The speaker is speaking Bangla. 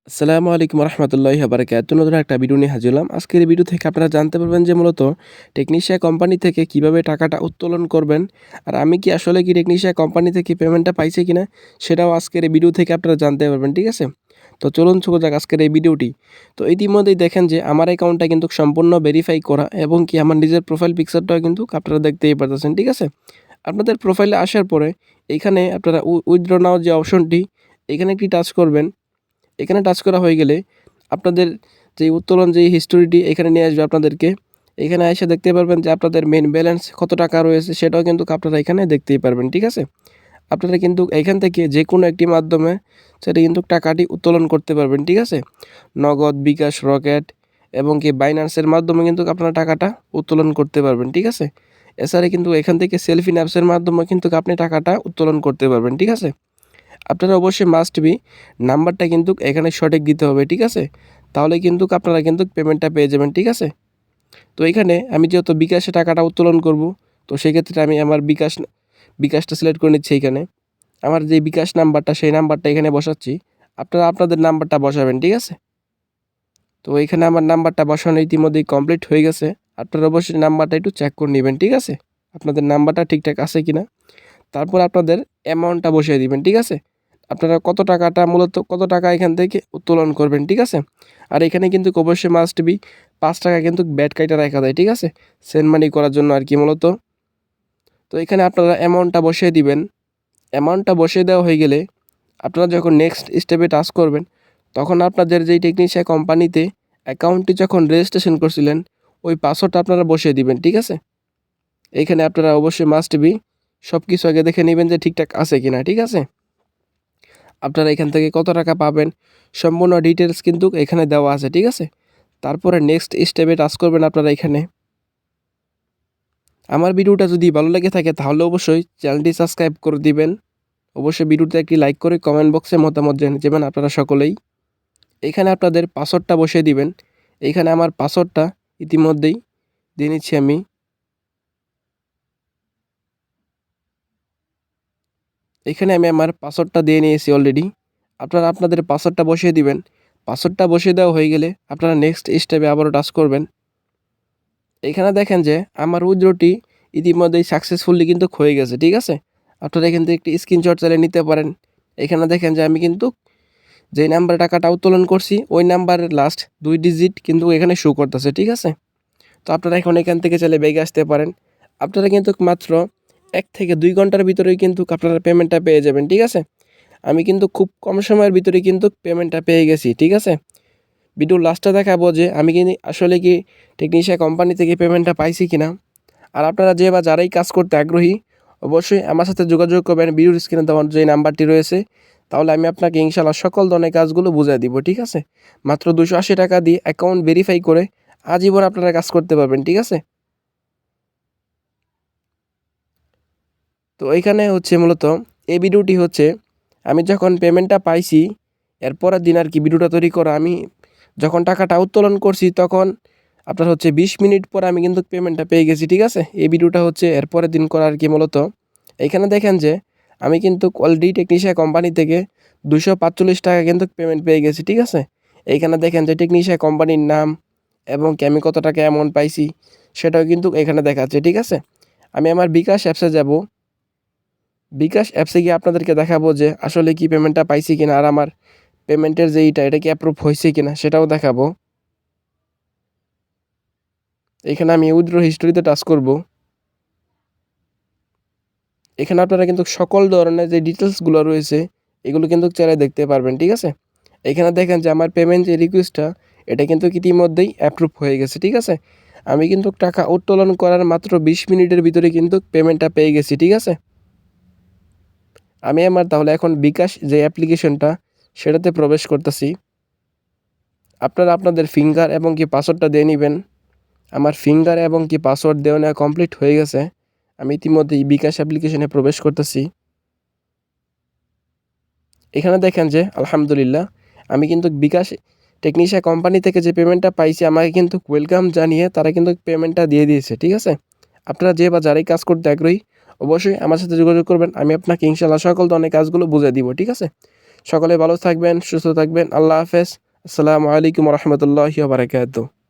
আসসালামু আলাইকুম রহমতুল্লাহি বারাকাতুহু। নতুন একটা ভিডিও নিয়ে হাজির হলাম। আজকের এই ভিডিও থেকে আপনারা জানতে পারবেন যে মূলত টেকনিশিয়া কোম্পানি থেকে কিভাবে টাকাটা উত্তোলন করবেন। আর আমি কি আসলে কি টেকনিশিয়া কোম্পানি থেকে পেমেন্টটা পাইছি কিনা সেটাও আজকের এই ভিডিও থেকে আপনারা জানতে পারবেন, ঠিক আছে? তো চলুন শুরু যাক আজকের এই ভিডিওটি। তো ইতিমধ্যেই দেখেন যে আমার অ্যাকাউন্টটা কিন্তু সম্পূর্ণ ভেরিফাই করা এবং কি আমার নিজের প্রোফাইল পিকচারটাও কিন্তু আপনারা দেখতেই পারতেছেন, ঠিক আছে? আপনাদের প্রোফাইলে আসার পরে এইখানে আপনারা উইথড্র নাও যে অপশনটি এখানে একটি টাচ করবেন। এখানে টাচ করা হয়ে গেলে আপনাদের যে উত্তোলন যে হিস্টোরিটি এখানে নিয়ে আসবে আপনাদেরকে। এখানে এসে দেখতে পারবেন যে আপনাদের মেইন ব্যালেন্স কত টাকা রয়েছে সেটাও কিন্তু আপনারা এখানে দেখতেই পারবেন, ঠিক আছে? আপনারা কিন্তু এখান থেকে যে কোনো একটি মাধ্যমে সেটা কিন্তু টাকাটি উত্তোলন করতে পারবেন, ঠিক আছে? নগদ, বিকাশ, রকেট এবং কি বাইন্যান্সের মাধ্যমে কিন্তু আপনারা টাকাটা উত্তোলন করতে পারবেন, ঠিক আছে? এছাড়া কিন্তু এখান থেকে সেলফিন অ্যাপসের মাধ্যমে কিন্তু আপনি টাকাটা উত্তোলন করতে পারবেন, ঠিক আছে? আপনারা অবশ্যই মাস্ট বি নাম্বারটা কিন্তু এখানে সঠিক দিতে হবে, ঠিক আছে? তাহলে কিন্তু আপনারা কিন্তু পেমেন্টটা পেয়ে যাবেন, ঠিক আছে? তো এখানে আমি যেহেতু বিকাশে টাকাটা উত্তোলন করব, তো সেক্ষেত্রে আমি আমার বিকাশটা সিলেক্ট করে নিচ্ছি এখানে। আমার যে বিকাশ নাম্বারটা সেই নাম্বারটা এখানে বসাচ্ছি। আপনারা আপনাদের নাম্বারটা বসাবেন, ঠিক আছে? তো এখানে আমার নাম্বারটা বসানো ইতিমধ্যেই কমপ্লিট হয়ে গেছে। আপনারা অবশ্যই নাম্বারটা একটু চেক করে নেবেন, ঠিক আছে? আপনাদের নাম্বারটা ঠিকঠাক আছে কিনা। তারপর আপনাদের অ্যামাউন্টটা বসিয়ে দিবেন, ঠিক আছে? আপনারা কত টাকা এখান থেকে উত্তোলন করবেন, ঠিক আছে? আর এখানে কিন্তু অবশ্যই মাস্ট বি ৳৫ কিন্তু ব্যাট কাইটা রাখা যায়, ঠিক আছে? সেন্ড মানি করার জন্য আর কি মূলত। তো এখানে আপনারা অ্যামাউন্টটা বসিয়ে দিবেন। অ্যামাউন্টটা বসিয়ে দেওয়া হয়ে গেলে আপনারা যখন নেক্সট স্টেপে টাচ করবেন, তখন আপনাদের যেই টেকনিশিয়ান কোম্পানিতে অ্যাকাউন্টটি যখন রেজিস্ট্রেশন করছিলেন, ওই পাসওয়ার্ডটা আপনারা বসিয়ে দিবেন, ঠিক আছে? এইখানে আপনারা অবশ্যই মাস্ট বি সব কিছু আগে দেখে নেবেন যে ঠিকঠাক আছে কিনা, ঠিক আছে? আপনারা এখান থেকে কত টাকা পাবেন সম্পূর্ণ ডিটেলস কিন্তু এখানে দেওয়া আছে, ঠিক আছে? তারপরে নেক্সট স্টেপে টাচ করবেন আপনারা এখানে। আমার ভিডিওটা যদি ভালো লেগে থাকে তাহলে অবশ্যই চ্যানেলটি সাবস্ক্রাইব করে দিবেন। অবশ্যই ভিডিওতে একটি লাইক করে কমেন্ট বক্সে মতামত জেনে যাবেন আপনারা সকলেই। এখানে আপনাদের পাসওয়ার্ডটা বসিয়ে দিবেন। এইখানে আমার পাসওয়ার্ডটা ইতিমধ্যেই দিয়ে নিচ্ছি আমি। এখানে আমি আমার পাসওয়ার্ডটা দিয়ে নিয়েছি অলরেডি। আপনারা আপনাদের পাসওয়ার্ডটা বসিয়ে দিবেন। পাসওয়ার্ডটা বসিয়ে দেওয়া হয়ে গেলে আপনারা নেক্সট স্টেপে আবারও টাচ করবেন। এখানে দেখেন যে আমার উইথড্রটি ইতিমধ্যেই সাকসেসফুলি কিন্তু হয়ে গেছে, ঠিক আছে? আপনারা এখান থেকে একটি স্ক্রিনশট চাইলে নিতে পারেন। এখানে দেখেন যে আমি কিন্তু যেই নাম্বারে টাকাটা উত্তোলন করছি ওই নাম্বারের লাস্ট 2 ডিজিট কিন্তু এখানে শো করতেছে, ঠিক আছে? তো আপনারা এখন এখান থেকে চাইলে ব্যাকে আসতে পারেন। আপনারা কিন্তু মাত্র 1 থেকে 2 ঘন্টার ভিতরেই কিন্তু আপনারা পেমেন্টটা পেয়ে যাবেন, ঠিক আছে? আমি কিন্তু খুব কম সময়ের ভিতরে কিন্তু পেমেন্টটা পেয়ে গেছি, ঠিক আছে? ভিডিওর লাস্টে দেখাবো যে আমি কিন্তু আসলে কি টেকনিশিয়ান কোম্পানি থেকে পেমেন্টটা পাইছি কিনা। আর আপনারা যে বা যারাই কাজ করতে আগ্রহী অবশ্যই আমার সাথে যোগাযোগ করবেন ভিডিওর স্ক্রিনে দেওয়া যে নাম্বারটি রয়েছে। তাহলে আমি আপনাকে ইনশাআল্লাহ সকল ধরনের কাজগুলো বুঝিয়ে দিব, ঠিক আছে? মাত্র ৳280 দিয়ে অ্যাকাউন্ট ভেরিফাই করে আজীবন আপনারা কাজ করতে পারবেন, ঠিক আছে? তো এইখানে হচ্ছে মূলত এই ভিডিওটি হচ্ছে আমি যখন পেমেন্টটা পাইছি এর পরের দিন আর কি ভিডিওটা তৈরি করা। আমি যখন টাকাটা উত্তোলন করছি তখন আপনার হচ্ছে 20 মিনিট পর আমি কিন্তু পেমেন্টটা পেয়ে গেছি, ঠিক আছে? এই ভিডিওটা হচ্ছে এর পরের দিন করা আর কি মূলত। এইখানে দেখেন যে আমি কিন্তু অলরেডি টেকনিশিয়ান কোম্পানি থেকে ৳245 কিন্তু পেমেন্ট পেয়ে গেছি, ঠিক আছে? এইখানে দেখেন যে টেকনিশিয়ান কোম্পানির নাম এবং কি আমি কত টাকা অ্যামাউন্ট পাইছি সেটাও কিন্তু এখানে দেখাচ্ছে, ঠিক আছে? আমি আমার বিকাশ অ্যাপসে যাব। বিকাশ অ্যাপসে গিয়ে আপনাদেরকে দেখাবো যে আসলে কি পেমেন্টটা পাইছি কিনা আর আমার পেমেন্টের যে এটা কি অ্যাপ্রুভ হয়েছে কিনা সেটাও দেখাবো। এখানে আমি উইথড্র হিস্টোরিতে টাচ করব। এখানে আপনারা কিন্তু সকল ধরনের যে ডিটেলসগুলো রয়েছে এগুলো কিন্তু চাইলে দেখতে পারবেন, ঠিক আছে? এখানে দেখেন যে আমার পেমেন্ট যে রিকোয়েস্টটা এটা কিন্তু ইতিমধ্যেই অ্যাপ্রুভ হয়ে গেছে, ঠিক আছে? আমি কিন্তু টাকা উত্তোলন করার মাত্র 20 মিনিটের ভিতরে কিন্তু পেমেন্টটা পেয়ে গেছি, ঠিক আছে? আমি আমার তাহলে এখন বিকাশ যে অ্যাপ্লিকেশনটা সেটাতে প্রবেশ করতেছি। আপনারা আপনাদের ফিঙ্গার এবং কি পাসওয়ার্ডটা দিয়ে নিবেন। আমার ফিঙ্গার এবং কি পাসওয়ার্ড দেওয়া নেওয়া কমপ্লিট হয়ে গেছে। আমি ইতিমধ্যেই বিকাশ অ্যাপ্লিকেশনে প্রবেশ করতেছি। এখানে দেখেন যে আলহামদুলিল্লাহ আমি কিন্তু বিকাশ টেকনিশিয়ান কোম্পানি থেকে যে পেমেন্টটা পাইছি আমাকে কিন্তু ওয়েলকাম জানিয়ে তারা কিন্তু পেমেন্টটা দিয়ে দিয়েছে, ঠিক আছে? আপনারা যে বা যারাই কাজ করতে আগ্রহী অবশ্যই আমার সাথে যোগাযোগ করবেন। আমি আপনাকে ইনশাআল্লাহ সকল ধরনের কাজগুলো বুঝিয়ে দিব, ঠিক আছে? সকলে ভালো থাকবেন, সুস্থ থাকবেন। আল্লাহ হাফেজ। আসসালামু আলাইকুম রহমতুল্লাহি ওয়া বারাকাতুহু।